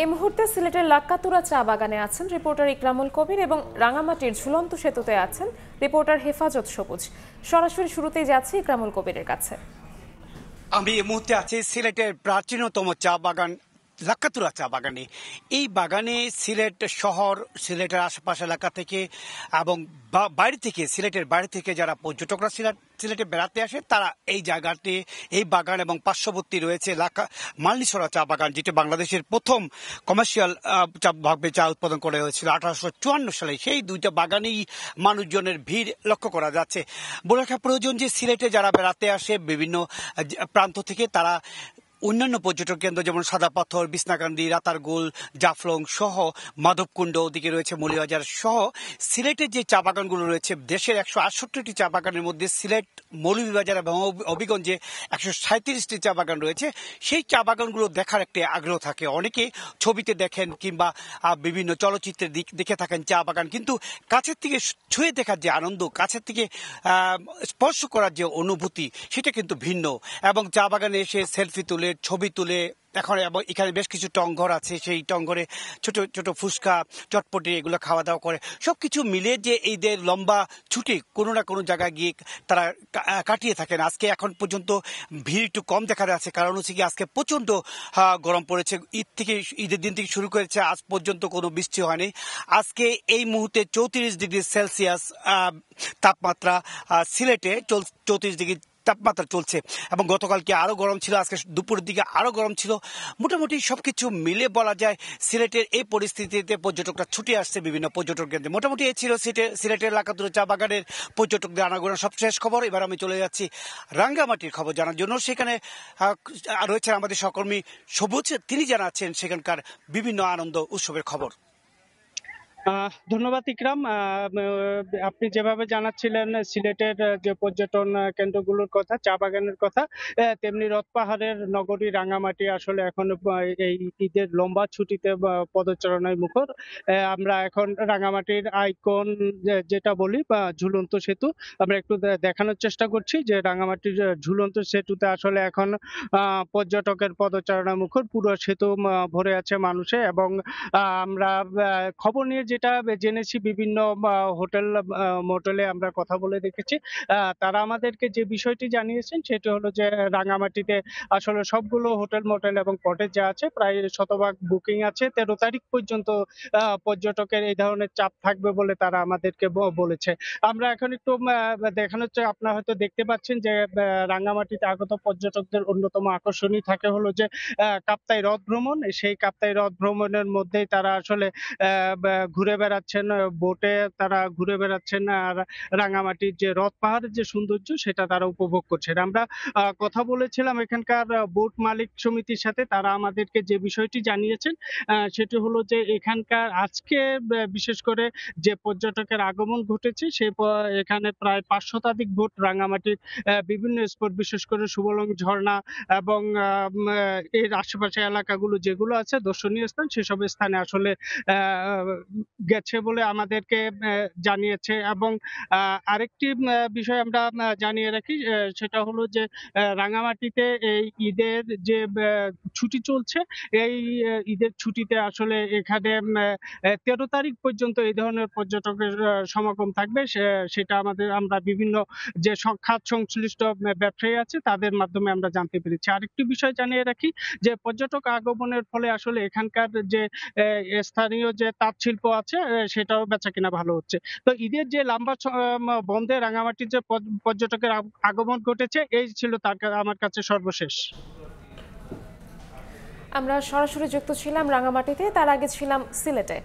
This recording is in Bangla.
এই মুহূর্তে সিলেটের লাক্কাতুরা চা বাগানে আছেন রিপোর্টার ইকরামুল কবির এবং রাঙামাটির ঝুলন্ত সেতুতে আছেন রিপোর্টার হেফাজত সবুজ। সরাসরি শুরুতেই যাচ্ছি ইকরামুল কবিরের কাছে। আমি এই মুহূর্তে আছি সিলেটের প্রাচীনতম চা বাগান লাক্কাতুরা চা বাগানে। এই বাগানে সিলেট শহর, সিলেটের আশেপাশ এলাকা থেকে এবং বাইরে থেকে, সিলেটের বাইরে থেকে যারা পর্যটকরা সিলেটে বেড়াতে আসে তারা এই জায়গাতে, এই বাগান এবং পার্শ্ববর্তী রয়েছে মালনীছড়া চা বাগান, যেটা বাংলাদেশের প্রথম কমার্শিয়াল ভাবে চা উৎপাদন করা হয়েছিল 1854 সালে। সেই দুইটা বাগানেই মানুষজনের ভিড় লক্ষ্য করা যাচ্ছে। বলে রাখা প্রয়োজন যে সিলেটে যারা বেড়াতে আসে বিভিন্ন প্রান্ত থেকে, তারা অন্যান্য পর্যটন কেন্দ্র যেমন সাদা পাথর, বিছনাকান্দি, রাতারগুল, জাফলং সহ মাধবকুণ্ড, ওদিকে রয়েছে মৌলভীবাজার সহ সিলেটের যে চা বাগানগুলো রয়েছে, দেশের 168টি চা বাগানের মধ্যে সিলেট, মৌলভীবাজার এবং হবিগঞ্জে 137টি চা বাগান রয়েছে। সেই চা বাগানগুলো দেখার একটি আগ্রহ থাকে। অনেকে ছবিতে দেখেন কিংবা বিভিন্ন চলচ্চিত্রে দেখে থাকেন চা বাগান, কিন্তু কাছের থেকে ছুঁয়ে দেখার যে আনন্দ, কাছের থেকে স্পর্শ করার যে অনুভূতি, সেটা কিন্তু ভিন্ন। এবং চা বাগানে এসে সেলফি তুলে, ছবি তুলে, এখন এখানে বেশ কিছু টংঘর আছে, সেই টংঘরে ছোট ছোট ফুচকা, চটপটি এগুলো খাওয়া দাওয়া করে। সবকিছু মিলে যে ঈদের লম্বা ছুটি কোনো না কোনো জায়গায় গিয়ে তারা কাটিয়ে থাকেন। আজকে এখন পর্যন্ত ভিড় একটু কম দেখা যাচ্ছে, কারণ হচ্ছে কি আজকে প্রচন্ড গরম পড়েছে। ঈদের দিন থেকে শুরু করেছে, আজ পর্যন্ত কোনো বৃষ্টি হয়নি। আজকে এই মুহূর্তে 34 ডিগ্রি সেলসিয়াস তাপমাত্রা সিলেটে 34 ডিগ্রি তাপমাত্রা চলছে, এবং গতকালকে আরো গরম ছিল, আজকে দুপুরের দিকে আরো গরম ছিল। মোটামুটি সবকিছু মিলে বলা যায় সিলেটের এই পরিস্থিতিতে পর্যটকরা ছুটে আসছে বিভিন্ন পর্যটন কেন্দ্রে। মোটামুটি এই ছিল সিলেটের লাক্কাতুরা চা বাগানের পর্যটকদের আনাগোনা সবশেষ খবর। এবার আমি চলে যাচ্ছি রাঙ্গামাটির খবর জানার জন্য। সেখানে রয়েছেন আমাদের সহকর্মী সবুজ, তিনি জানাচ্ছেন সেখানকার বিভিন্ন আনন্দ উৎসবের খবর। ধন্যবাদ ইকরাম। আপনি যেভাবে জানাচ্ছিলেন সিলেটের যে পর্যটন কেন্দ্রগুলোর কথা, চা বাগানের কথা, তেমনি রথ পাহাড়ের নগরী রাঙামাটি আসলে এখন এই ঈদের লম্বা ছুটিতে পদচারণায় মুখর। আমরা এখন রাঙামাটির আইকন যেটা বলি বা ঝুলন্ত সেতু, আমরা একটু দেখানোর চেষ্টা করছি যে রাঙামাটির ঝুলন্ত সেতুতে আসলে এখন পর্যটকের পদচারণা মুখর। পুরো সেতু ভরে আছে মানুষে, এবং আমরা খবর নিয়ে যেটা জেনেছি, বিভিন্ন হোটেল মোটেলে আমরা কথা বলে দেখেছি, তারা আমাদেরকে যে বিষয়টি জানিয়েছেন সেটি হলো যে রাঙামাটিতে আসলে সবগুলো হোটেল মোটেল এবং কটেজ যা আছে প্রায় শতভাগ বুকিং আছে। 13 তারিখ পর্যন্ত পর্যটকের এই ধরনের চাপ থাকবে বলে তারা আমাদেরকে বলেছে। আমরা এখন একটু দেখানোর, আপনারা হয়তো দেখতে পাচ্ছেন যে রাঙামাটিতে আগত পর্যটকদের অন্যতম আকর্ষণই থাকে হলো যে কাপ্তাই হ্রদ ভ্রমণ। সেই কাপ্তাই হ্রদ ভ্রমণের মধ্যেই তারা আসলে ঘুরে বেড়াচ্ছেন, বোটে তারা ঘুরে বেড়াচ্ছেন, আর রাঙামাটির যে রথ পাহাড়ের যে সৌন্দর্য সেটা তারা উপভোগ করছেন। আমরা কথা বলেছিলাম এখানকার বোট মালিক সমিতির সাথে, তারা আমাদেরকে যে বিষয়টি জানিয়েছেন সেটি হলো যে এখানকার আজকে বিশেষ করে যে পর্যটকের আগমন ঘটেছে, এখানে প্রায় 5 শতাধিক বোট রাঙামাটির বিভিন্ন স্পট, বিশেষ করে সুবলং ঝর্ণা এবং এর আশেপাশে এলাকাগুলো যেগুলো আছে দর্শনীয় স্থান, সেসব স্থানে আসলে গেছে বলে আমাদেরকে জানিয়েছে। এবং আরেকটি বিষয় আমরা জানিয়ে রাখি, সেটা হলো যে রাঙামাটিতে এই ঈদের যে ছুটি চলছে, এই ঈদের ছুটিতে আসলে এখানে 13 তারিখ পর্যন্ত এই ধরনের পর্যটকের সমাগম থাকবে। সেটা আমরা বিভিন্ন যে খাত সংশ্লিষ্ট ব্যবসায়ী আছে তাদের মাধ্যমে আমরা জানতে পেরেছি। আরেকটি বিষয় জানিয়ে রাখি যে পর্যটক আগমনের ফলে আসলে এখানকার যে স্থানীয় যে তাঁত শিল্প আছে সেটাও বেচাকেনা ভালো হচ্ছে। তো ঈদের যে লম্বা বন্ধে রাঙামাটির যে পর্যটকের আগমন ঘটেছে, এই ছিল আমার কাছে সর্বশেষ। আমরা সরাসরি যুক্ত ছিলাম রাঙামাটিতে, তার আগে ছিলাম সিলেটে।